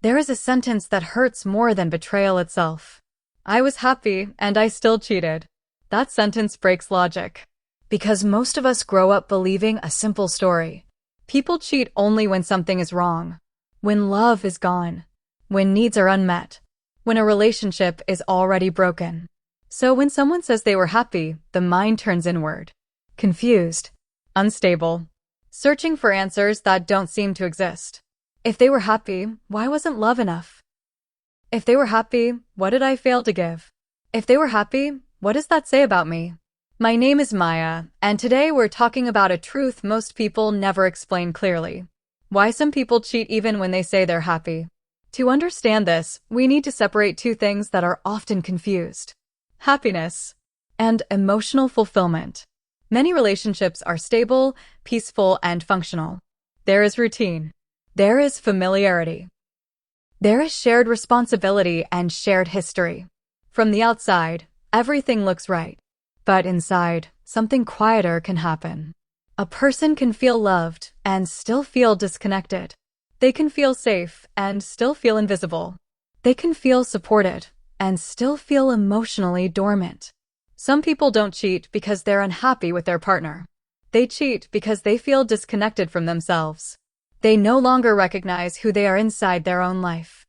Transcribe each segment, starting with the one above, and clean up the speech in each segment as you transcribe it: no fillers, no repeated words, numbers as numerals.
There is a sentence that hurts more than betrayal itself. I was happy, and I still cheated. That sentence breaks logic. Because most of us grow up believing a simple story. People cheat only when something is wrong. When love is gone. When needs are unmet. When a relationship is already broken. So when someone says they were happy, the mind turns inward. Confused. Unstable. Searching for answers that don't seem to exist. If they were happy, why wasn't love enough? If they were happy, what did I fail to give? If they were happy, what does that say about me? My name is Maya, and today we're talking about a truth most people never explain clearly. Why some people cheat even when they say they're happy. To understand this, we need to separate two things that are often confused. Happiness and emotional fulfillment. Many relationships are stable, peaceful, and functional. There is routine. There is familiarity. There is shared responsibility and shared history. From the outside, everything looks right. But inside, something quieter can happen. A person can feel loved and still feel disconnected. They can feel safe and still feel invisible. They can feel supported and still feel emotionally dormant. Some people don't cheat because they're unhappy with their partner. They cheat because they feel disconnected from themselves. They no longer recognize who they are inside their own life.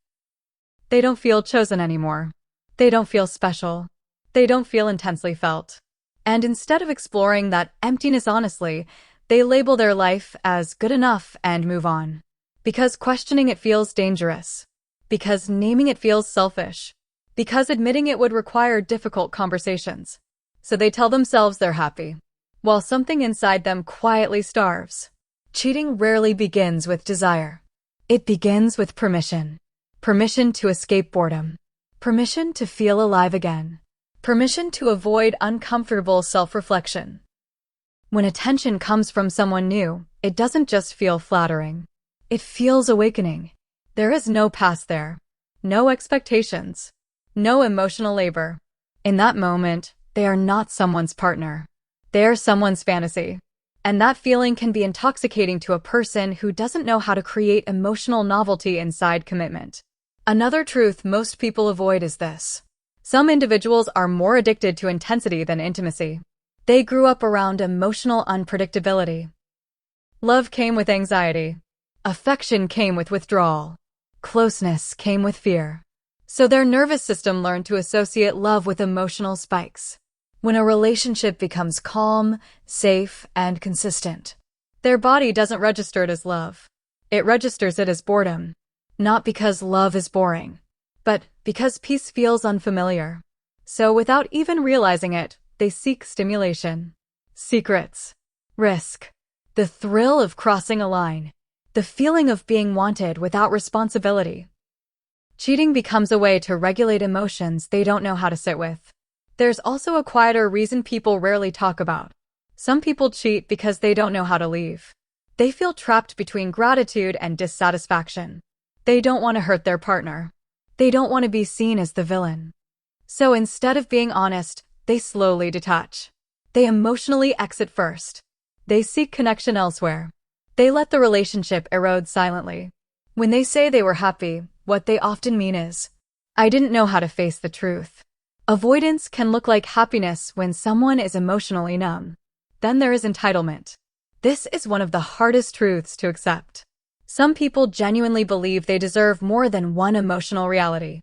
They don't feel chosen anymore. They don't feel special. They don't feel intensely felt. And instead of exploring that emptiness honestly, they label their life as good enough and move on. Because questioning it feels dangerous. Because naming it feels selfish. Because admitting it would require difficult conversations. So they tell themselves they're happy, while something inside them quietly starves. Cheating rarely begins with desire. It begins with permission. Permission to escape boredom. Permission to feel alive again. Permission to avoid uncomfortable self-reflection. When attention comes from someone new, it doesn't just feel flattering. It feels awakening. There is no past there. No expectations. No emotional labor. In that moment, they are not someone's partner. They are someone's fantasy. And that feeling can be intoxicating to a person who doesn't know how to create emotional novelty inside commitment. Another truth most people avoid is this. Some individuals are more addicted to intensity than intimacy. They grew up around emotional unpredictability. Love came with anxiety. Affection came with withdrawal. Closeness came with fear. So their nervous system learned to associate love with emotional spikes. When a relationship becomes calm, safe, and consistent, their body doesn't register it as love. It registers it as boredom. Not because love is boring, but because peace feels unfamiliar. So without even realizing it, they seek stimulation, secrets, risk, the thrill of crossing a line, the feeling of being wanted without responsibility. Cheating becomes a way to regulate emotions they don't know how to sit with. There's also a quieter reason people rarely talk about. Some people cheat because they don't know how to leave. They feel trapped between gratitude and dissatisfaction. They don't want to hurt their partner. They don't want to be seen as the villain. So instead of being honest, they slowly detach. They emotionally exit first. They seek connection elsewhere. They let the relationship erode silently. When they say they were happy, what they often mean is, I didn't know how to face the truth. Avoidance can look like happiness when someone is emotionally numb. Then there is entitlement. This is one of the hardest truths to accept. Some people genuinely believe they deserve more than one emotional reality.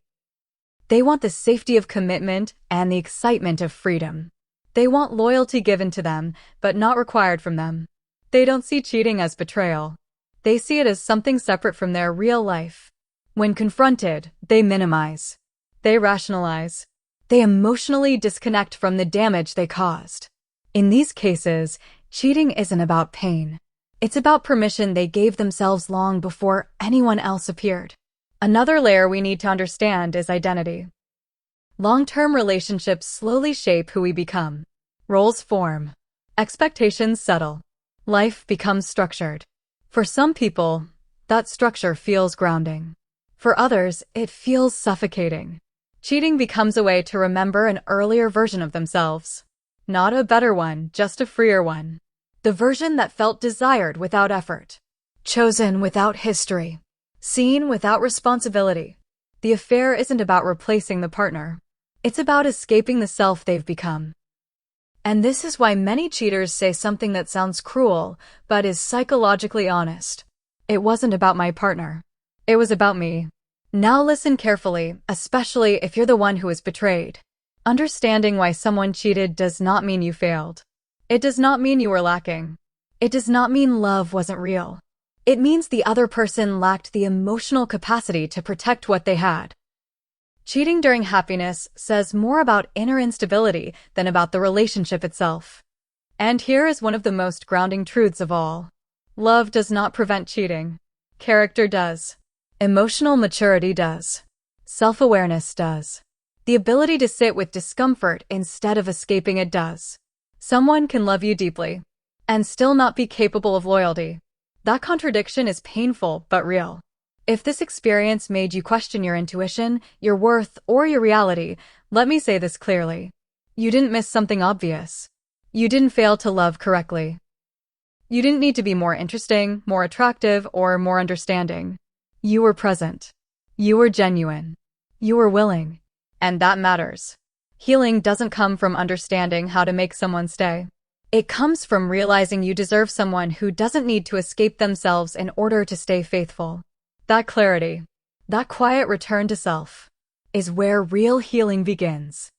They want the safety of commitment and the excitement of freedom. They want loyalty given to them, but not required from them. They don't see cheating as betrayal. They see it as something separate from their real life. When confronted, they minimize. They rationalize. They emotionally disconnect from the damage they caused. In these cases, cheating isn't about pain. It's about permission they gave themselves long before anyone else appeared. Another layer we need to understand is identity. Long-term relationships slowly shape who we become. Roles form. Expectations settle. Life becomes structured. For some people, that structure feels grounding. For others, it feels suffocating. Cheating becomes a way to remember an earlier version of themselves. Not a better one, just a freer one. The version that felt desired without effort. Chosen without history. Seen without responsibility. The affair isn't about replacing the partner. It's about escaping the self they've become. And this is why many cheaters say something that sounds cruel, but is psychologically honest. It wasn't about my partner. It was about me. Now listen carefully, especially if you're the one who was betrayed. Understanding why someone cheated does not mean you failed. It does not mean you were lacking. It does not mean love wasn't real. It means the other person lacked the emotional capacity to protect what they had. Cheating during happiness says more about inner instability than about the relationship itself. And here is one of the most grounding truths of all. Love does not prevent cheating. Character does. Emotional maturity does. Self-awareness does. The ability to sit with discomfort instead of escaping it does. Someone can love you deeply and still not be capable of loyalty. That contradiction is painful but real. If this experience made you question your intuition, your worth, or your reality, let me say this clearly. You didn't miss something obvious. You didn't fail to love correctly. You didn't need to be more interesting, more attractive, or more understanding. You were present. You were genuine. You were willing. And that matters. Healing doesn't come from understanding how to make someone stay. It comes from realizing you deserve someone who doesn't need to escape themselves in order to stay faithful. That clarity, that quiet return to self, is where real healing begins.